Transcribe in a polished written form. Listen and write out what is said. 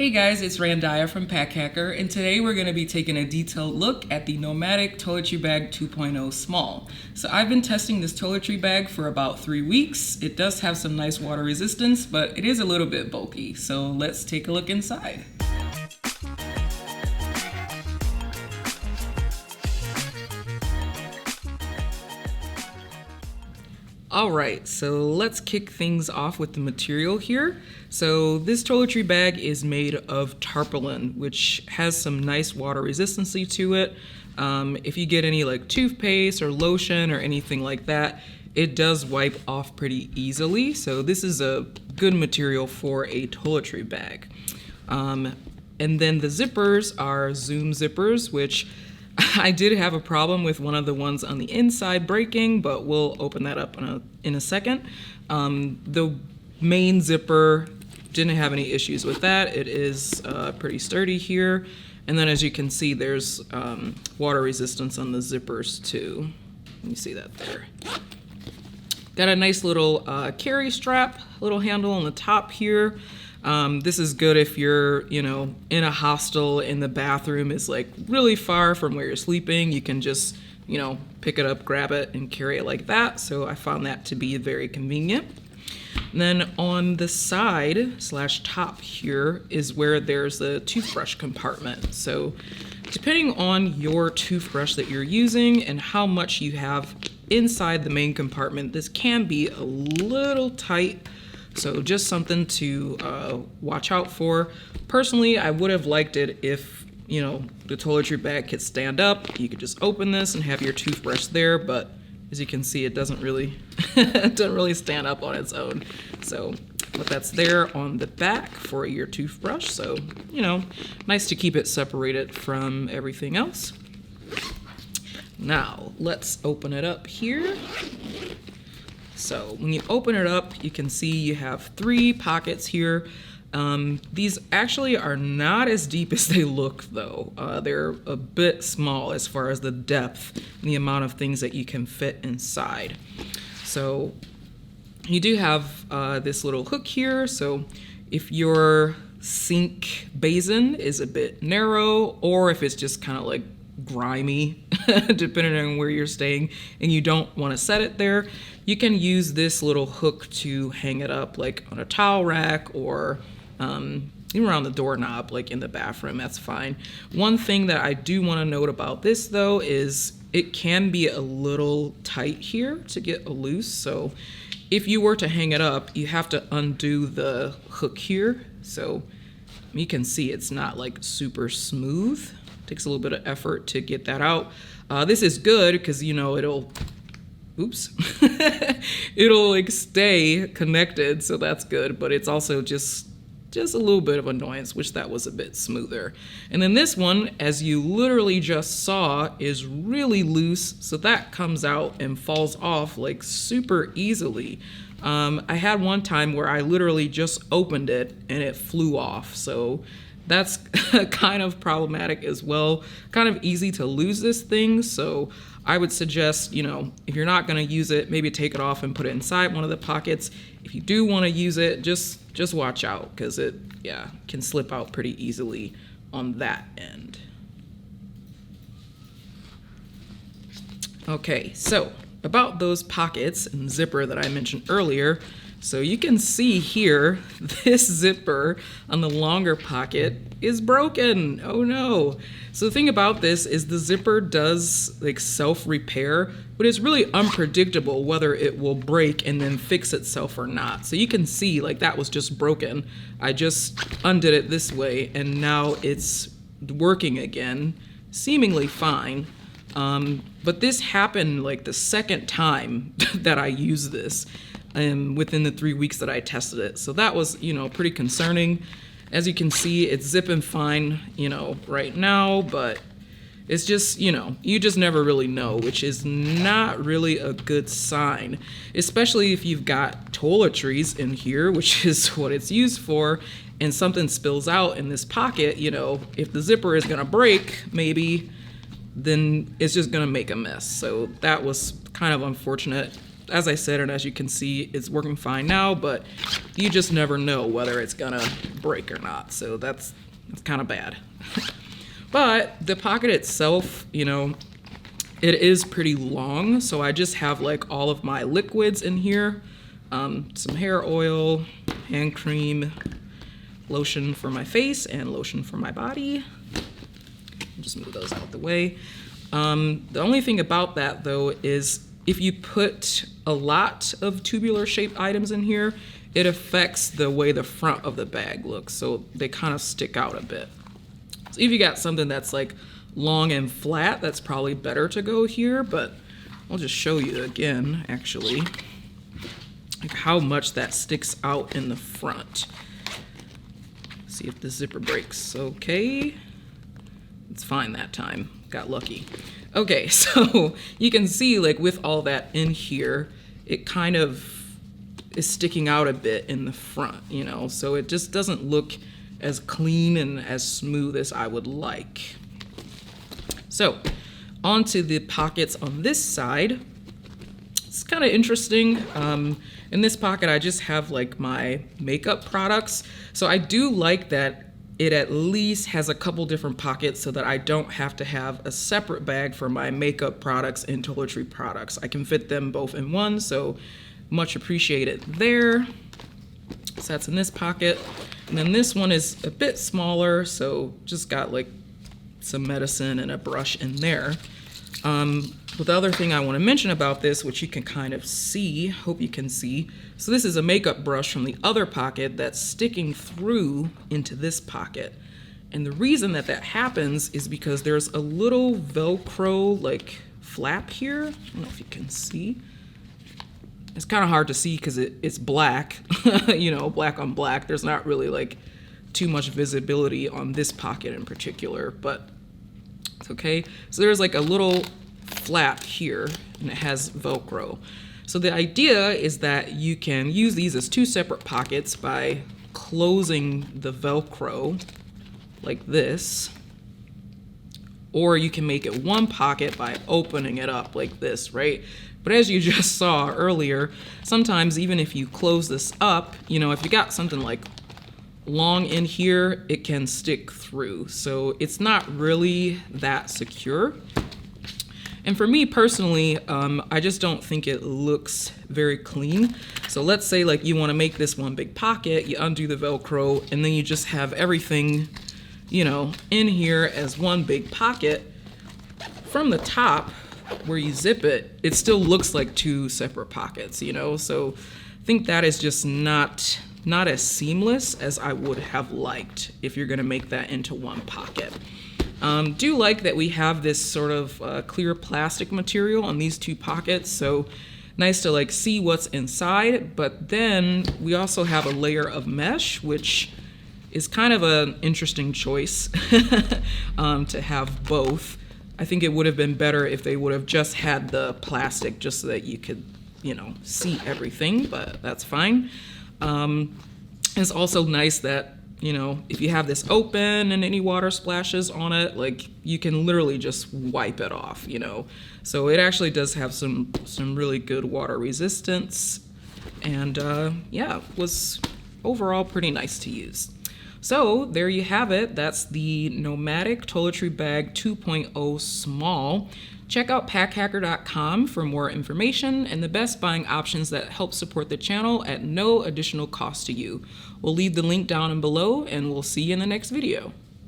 Hey guys, it's Randiah from Pack Hacker, and today we're going to be taking a detailed look at the NOMATIC Toiletry Bag 2.0 Small. So I've been testing this toiletry bag for about 3 weeks. It does have some nice water resistance, but it is a little bit bulky. So let's take a look inside. Alright, so let's kick things off with the material here. So this toiletry bag is made of tarpaulin, which has some nice water resistancy to it. If you get any like toothpaste or lotion or anything like that, it does wipe off pretty easily. So this is a good material for a toiletry bag. And then the zippers are zoom zippers, which I did have a problem with one of the ones on the inside breaking, but we'll open that up in a second. The main zipper didn't have any issues with that. It is pretty sturdy here. And then as you can see, there's water resistance on the zippers too. You see that there. Got a nice little carry strap, little handle on the top here. This is good if you're, in a hostel and the bathroom is like really far from where you're sleeping. You can just, pick it up, grab it, and carry it like that. So I found that to be very convenient. And then on the side / top here is where there's the toothbrush compartment. So depending on your toothbrush that you're using and how much you have inside the main compartment, this can be a little tight. So just something to watch out for. Personally, I would have liked it if, the toiletry bag could stand up. You could just open this and have your toothbrush there, but as you can see, it doesn't really, it doesn't really stand up on its own. So, but that's there on the back for your toothbrush. So, nice to keep it separated from everything else. Now, let's open it up here. So when you open it up, you can see you have 3 pockets here. These actually are not as deep as they look though. They're a bit small as far as the depth and the amount of things that you can fit inside. So you do have this little hook here. So if your sink basin is a bit narrow, or if it's just kind of like grimy, depending on where you're staying, and you don't want to set it there, you can use this little hook to hang it up like on a towel rack or even around the doorknob, like in the bathroom. That's fine. One thing that I do want to note about this though is it can be a little tight here to get loose. So if you were to hang it up, you have to undo the hook here. So you can see it's not like super smooth. Takes a little bit of effort to get that out. This is good because it'll like stay connected, so that's good, but it's also just a little bit of annoyance. Wish that was a bit smoother. And then this one, as you literally just saw, is really loose, so that comes out and falls off like super easily. I had one time where I literally just opened it and it flew off, so that's kind of problematic as well. Kind of easy to lose this thing, so I would suggest, if you're not going to use it, maybe take it off and put it inside one of the pockets. If you do want to use it, just watch out, because it can slip out pretty easily on that end. Okay, so about those pockets and zipper that I mentioned earlier. So you can see here, this zipper on the longer pocket is broken. Oh no. So the thing about this is the zipper does like self-repair, but it's really unpredictable whether it will break and then fix itself or not. So you can see like that was just broken. I just undid it this way and now it's working again, seemingly fine. But this happened like the second time that I used this. Within the 3 weeks that I tested it. So that was, pretty concerning. As you can see, it's zipping fine, right now, but it's just, you just never really know, which is not really a good sign, especially if you've got toiletries in here, which is what it's used for, and something spills out in this pocket, if the zipper is gonna break, maybe, then it's just gonna make a mess. So that was kind of unfortunate. as I said, and as you can see, it's working fine now, but you just never know whether it's gonna break or not. So that's kind of bad. But the pocket itself, you know, it is pretty long. So I just have like all of my liquids in here, some hair oil, hand cream, lotion for my face, and lotion for my body. Just move those out the way. The only thing about that though is if you put a lot of tubular shaped items in here, it affects the way the front of the bag looks. So they kind of stick out a bit. So if you got something that's like long and flat, that's probably better to go here, but I'll just show you again, actually, like how much that sticks out in the front. See if the zipper breaks. Okay, it's fine that time, got lucky. Okay, so you can see like with all that in here, it kind of is sticking out a bit in the front, you know, so it just doesn't look as clean and as smooth as I would like. So onto the pockets on this side. It's kind of interesting. In this pocket, I just have like my makeup products. So I do like that it at least has a couple different pockets so that I don't have to have a separate bag for my makeup products and toiletry products. I can fit them both in one, so much appreciated there. So that's in this pocket. And then this one is a bit smaller, so just got like some medicine and a brush in there. But the other thing I want to mention about this, which you can kind of see, hope you can see, so this is a makeup brush from the other pocket that's sticking through into this pocket. And the reason that that happens is because there's a little Velcro like flap here. I don't know if you can see. It's kind of hard to see because it's black, you know, black on black. There's not really like too much visibility on this pocket in particular, but it's okay. So there's like a little flap here and it has Velcro. So the idea is that you can use these as two separate pockets by closing the Velcro like this, or you can make it one pocket by opening it up like this, right? But as you just saw earlier, sometimes even if you close this up, you know, if you got something like long in here, it can stick through. So it's not really that secure. And for me personally, I just don't think it looks very clean. So let's say like you want to make this one big pocket, you undo the Velcro, and then you just have everything, you know, in here as one big pocket. From the top, where you zip it, it still looks like two separate pockets, you know? So I think that is just not as seamless as I would have liked if you're gonna make that into one pocket. Do like that we have this sort of clear plastic material on these two pockets, so nice to like see what's inside, but then we also have a layer of mesh, which is kind of an interesting choice to have both. I think it would have been better if they would have just had the plastic just so that you could, you know, see everything, but that's fine. It's also nice that, you know, if you have this open and any water splashes on it, like you can literally just wipe it off, you know. So it actually does have some really good water resistance, and yeah, it was overall pretty nice to use. So there you have it. That's the NOMATIC Toiletry Bag 2.0 Small. Check out packhacker.com for more information and the best buying options that help support the channel at no additional cost to you. We'll leave the link down and below, and we'll see you in the next video.